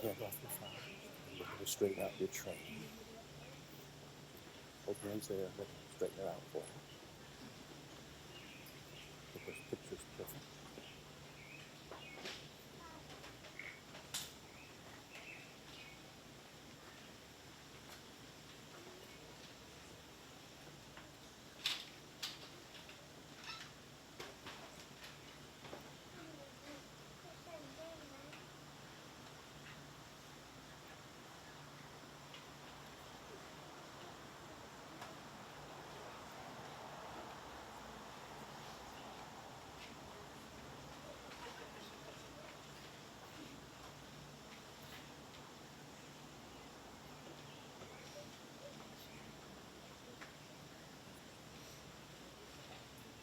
hand off your thighs. And we're going to straighten out your train. Both hands there. Let's straighten it out for you. Get those pictures perfect.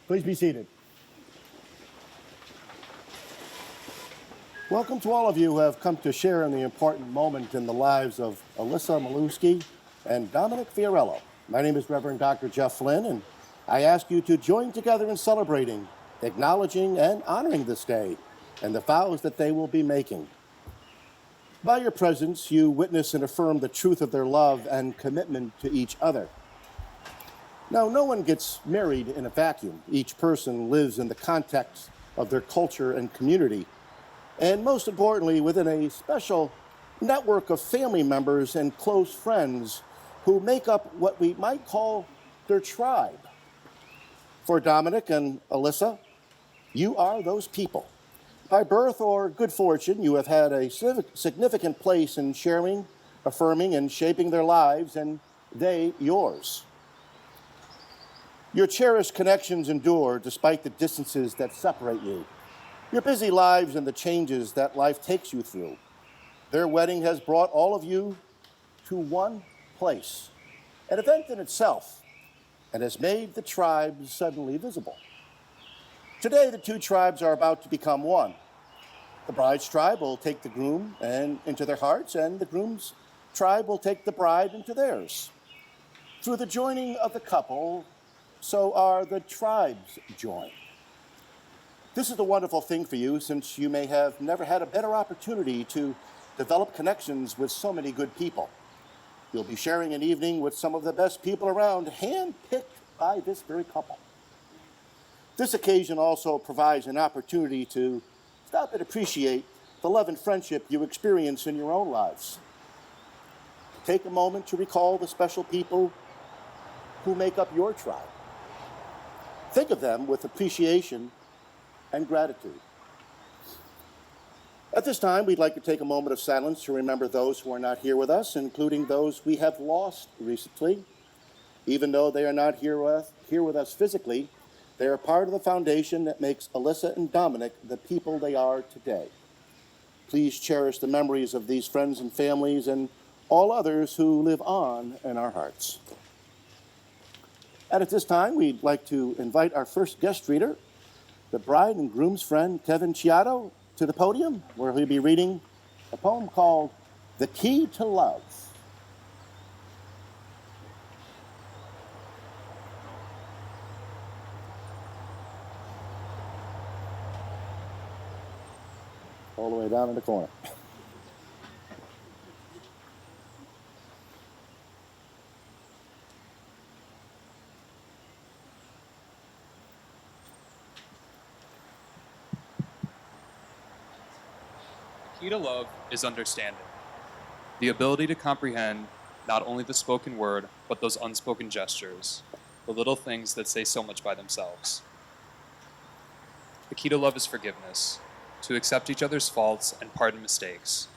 Please be seated. Welcome to all of you who have come to share in the important moment in the lives of Alyssa Maluski and Dominic Fiorello. My name is Reverend Dr. Jeff Flynn, and I ask you to join together in celebrating, acknowledging, and honoring this day and the vows that they will be making. By your presence, you witness and affirm the truth of their love and commitment to each other. Now, no one gets married in a vacuum. Each person lives in the context of their culture and community, and most importantly, within a special network of family members and close friends who make up what we might call their tribe. For Dominic and Alyssa, you are those people. By birth or good fortune, you have had a significant place in sharing, affirming, and shaping their lives, and they yours. Your cherished connections endure despite the distances that separate you, your busy lives and the changes that life takes you through. Their wedding has brought all of you to one place, an event in itself, and has made the tribes suddenly visible. Today, the two tribes are about to become one. The bride's tribe will take the groom into their hearts, and the groom's tribe will take the bride into theirs. Through the joining of the couple, so are the tribes joined. This is a wonderful thing for you, since you may have never had a better opportunity to develop connections with so many good people. You'll be sharing an evening with some of the best people around, handpicked by this very couple. This occasion also provides an opportunity to stop and appreciate the love and friendship you experience in your own lives. Take a moment to recall the special people who make up your tribe. Think of them with appreciation and gratitude. At this time, we'd like to take a moment of silence to remember those who are not here with us, including those we have lost recently. Even though they are not here with us physically, they are part of the foundation that makes Alyssa and Dominic the people they are today. Please cherish the memories of these friends and families and all others who live on in our hearts. And at this time, we'd like to invite our first guest reader, the bride and groom's friend, Kevin Chiato, to the podium, where he'll be reading a poem called The Key to Love. All the way down in the corner. The key to love is understanding. The ability to comprehend not only the spoken word, but those unspoken gestures, the little things that say so much by themselves. The key to love is forgiveness, to accept each other's faults and pardon mistakes,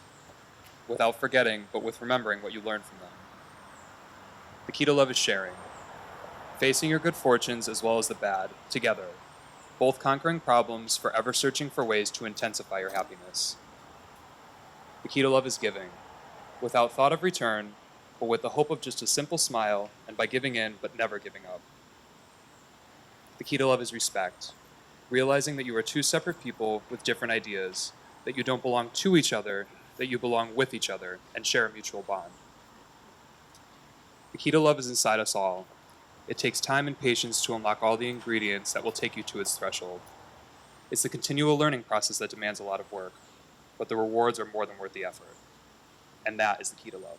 without forgetting, but with remembering what you learned from them. The key to love is sharing, facing your good fortunes as well as the bad, together, both conquering problems, forever searching for ways to intensify your happiness. The key to love is giving, without thought of return, but with the hope of just a simple smile, and by giving in, but never giving up. The key to love is respect, realizing that you are two separate people with different ideas, that you don't belong to each other, that you belong with each other, and share a mutual bond. The key to love is inside us all. It takes time and patience to unlock all the ingredients that will take you to its threshold. It's the continual learning process that demands a lot of work, but the rewards are more than worth the effort. and that is the key to love.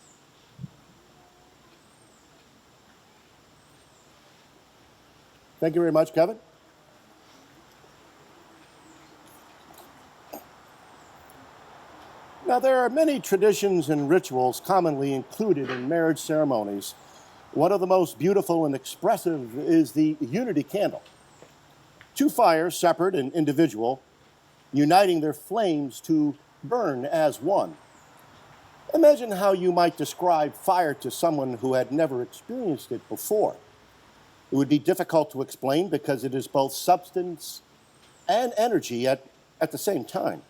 Thank you very much, Kevin. Now, there are many traditions and rituals commonly included in marriage ceremonies. One of the most beautiful and expressive is the unity candle. Two fires, separate and individual, uniting their flames to burn as one. Imagine how you might describe fire to someone who had never experienced it before. It would be difficult to explain because it is both substance and energy at the same time.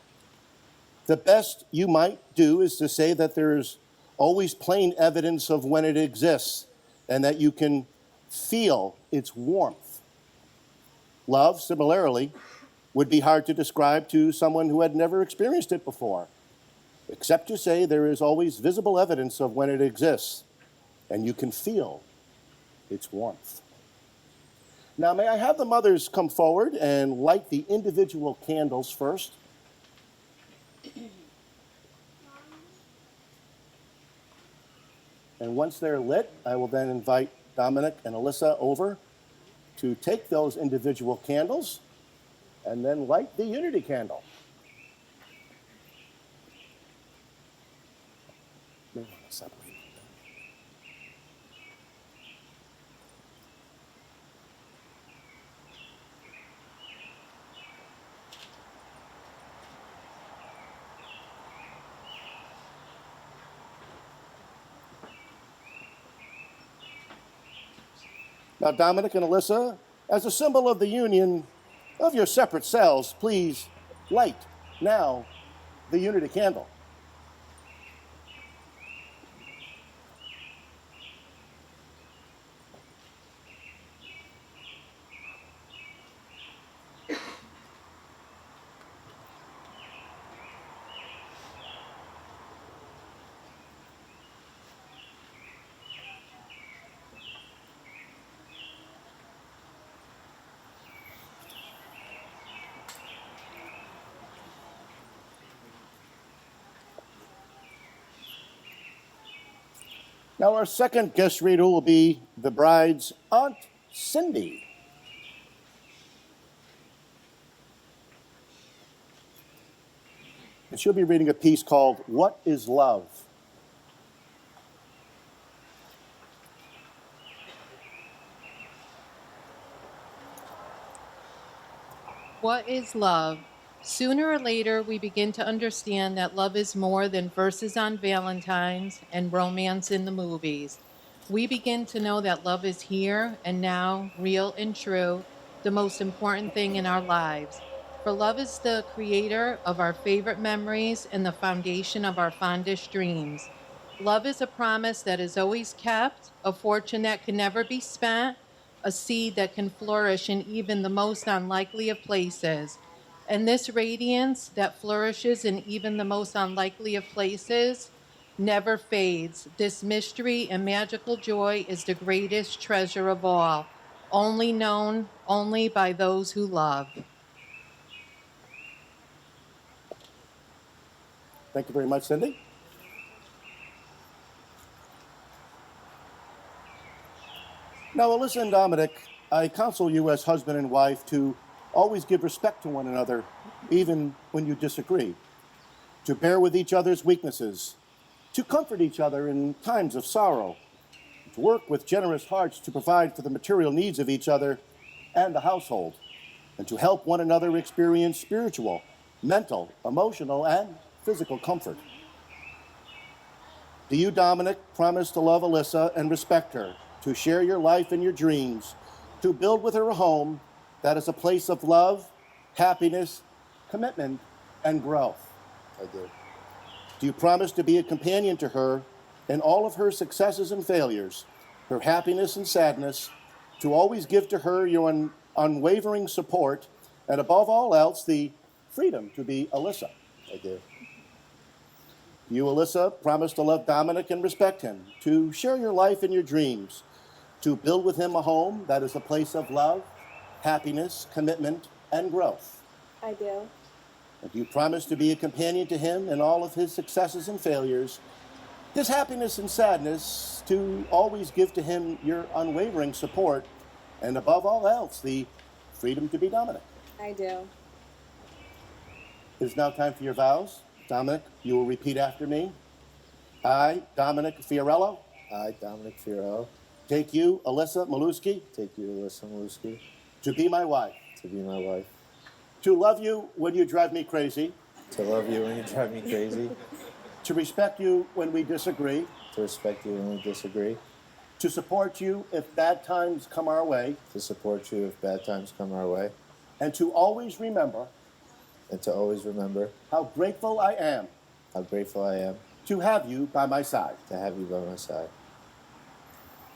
The best you might do is to say that there's always plain evidence of when it exists and that you can feel its warmth. Love, similarly, would be hard to describe to someone who had never experienced it before, except to say there is always visible evidence of when it exists and you can feel its warmth. Now, may I have the mothers come forward and light the individual candles first? And once they're lit, I will then invite Dominic and Alyssa over to take those individual candles and then light the unity candle. May want to separate. Now, Dominic and Alyssa, as a symbol of the union of your separate selves, please light now the unity candle. Now, our second guest reader will be the bride's Aunt Cindy. And she'll be reading a piece called What is Love? What is love? Sooner or later, we begin to understand that love is more than verses on Valentine's and romance in the movies. We begin to know that love is here and now, real and true, the most important thing in our lives. For love is the creator of our favorite memories and the foundation of our fondest dreams. Love is a promise that is always kept, a fortune that can never be spent, a seed that can flourish in even the most unlikely of places. And this radiance that flourishes in even the most unlikely of places never fades. This mystery and magical joy is the greatest treasure of all, only known only by those who love. Thank you very much, Cindy. Now, Alyssa and Dominic, I counsel you as husband and wife to always give respect to one another, even when you disagree, to bear with each other's weaknesses, to comfort each other in times of sorrow, to work with generous hearts to provide for the material needs of each other and the household, and to help one another experience spiritual, mental, emotional, and physical comfort. Do you, Dominic, promise to love Alyssa and respect her, to share your life and your dreams, to build with her a home that is a place of love, happiness, commitment, and growth? I do. Do you promise to be a companion to her in all of her successes and failures, her happiness and sadness, to always give to her your unwavering support, and above all else, the freedom to be Alyssa? I do. Do you, Alyssa, promise to love Dominic and respect him, to share your life and your dreams, to build with him a home that is a place of love, happiness, commitment, and growth? I do. And do you promise to be a companion to him in all of his successes and failures, his happiness and sadness, to always give to him your unwavering support, and above all else, the freedom to be Dominic. I do. It is now time for your vows. Dominic, you will repeat after me. I, Dominic Fiorello, I, Dominic Fiorello, take you, Alyssa Maluski, take you, Alyssa Maluski, to be my wife, to be my wife, to love you when you drive me crazy, to love you when you drive me crazy, to respect you when we disagree, to respect you when we disagree, to support you if bad times come our way, to support you if bad times come our way, and to always remember and to always remember how grateful I am how grateful I am to have you by my side. to have you by my side.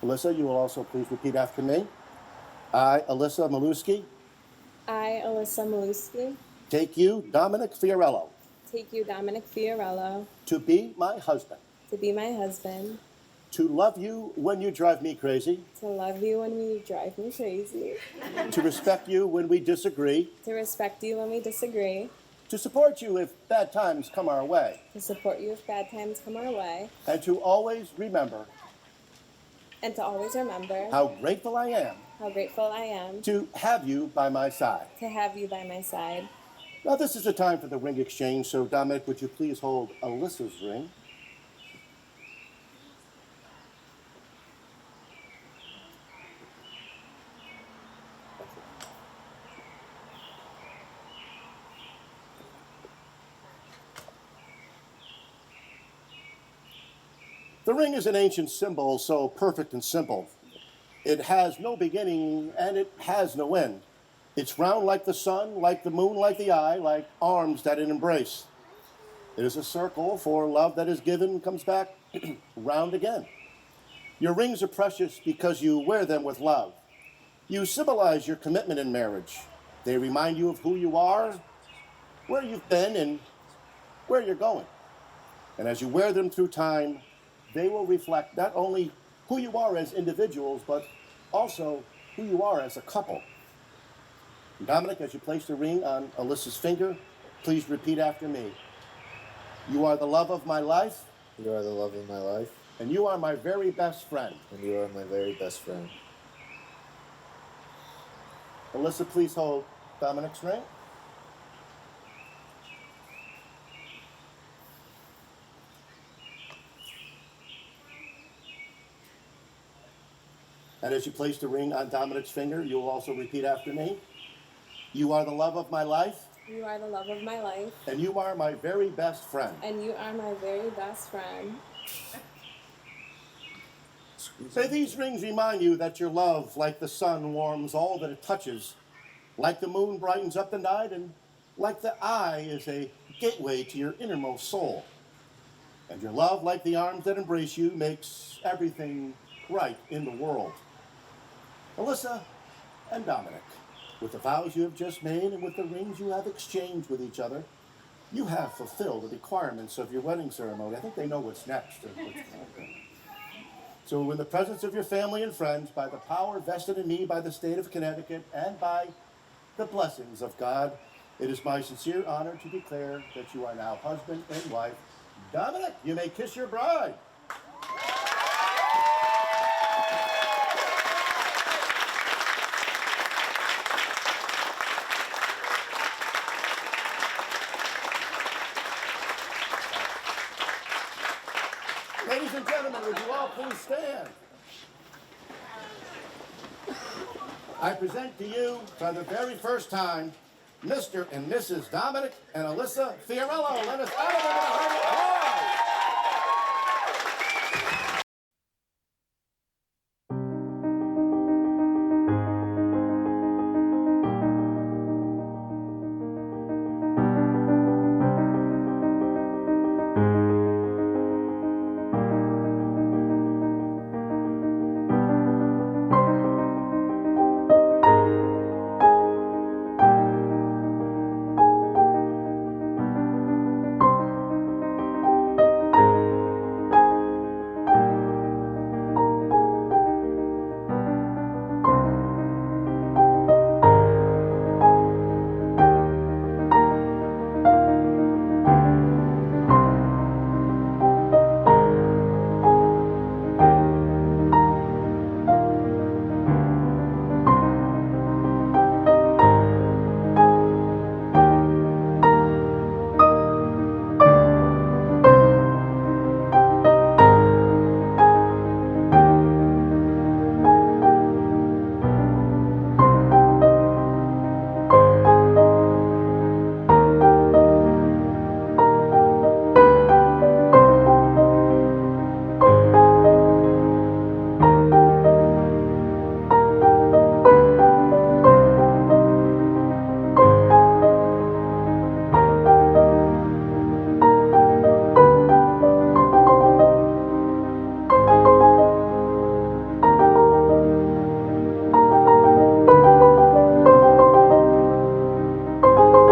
Alyssa, you will also please repeat after me. I, Alyssa Maluski, I, Alyssa Maluski, take you, Dominic Fiorello, take you, Dominic Fiorello, to be my husband, to be my husband, to love you when you drive me crazy, to love you when you drive me crazy, to respect you when we disagree, to respect you when we disagree, to support you if bad times come our way, to support you if bad times come our way, and to always remember and to always remember how grateful I am how grateful I am to have you by my side. to have you by my side. Now, this is the time for the ring exchange, so Dominic, would you please hold Alyssa's ring? The ring is an ancient symbol, so perfect and simple. It has no beginning and it has no end. It's round like the sun, like the moon, like the eye, like arms that it embrace. It is a circle, for love that is given comes back round again. Your rings are precious because you wear them with love. You symbolize your commitment in marriage. They remind you of who you are, where you've been, and where you're going. And as you wear them through time, they will reflect not only who you are as individuals, but also who you are as a couple. Dominic, as you place the ring on Alyssa's finger, please repeat after me. You are the love of my life, You are the love of my life, and you are my very best friend. and you are my very best friend. Alyssa, please hold Dominic's ring. And as you place the ring on Dominic's finger, you will also repeat after me. You are the love of my life, You are the love of my life, and you are my very best friend. and you are my very best friend. May these rings remind you that your love, like the sun, warms all that it touches, like the moon brightens up the night, and like the eye is a gateway to your innermost soul. And your love, like the arms that embrace you, makes everything right in the world. Alyssa and Dominic, with the vows you have just made and with the rings you have exchanged with each other, you have fulfilled the requirements of your wedding ceremony. I think they know what's next. So in the presence of your family and friends, by the power vested in me by the state of Connecticut and by the blessings of God, it is my sincere honor to declare that you are now husband and wife. Dominic, you may kiss your bride. Ladies and gentlemen, would you all please stand? I present to you, for the very first time, Mr. and Mrs. Dominic and Alyssa Fiorello. Let us honor them in a hearty applause.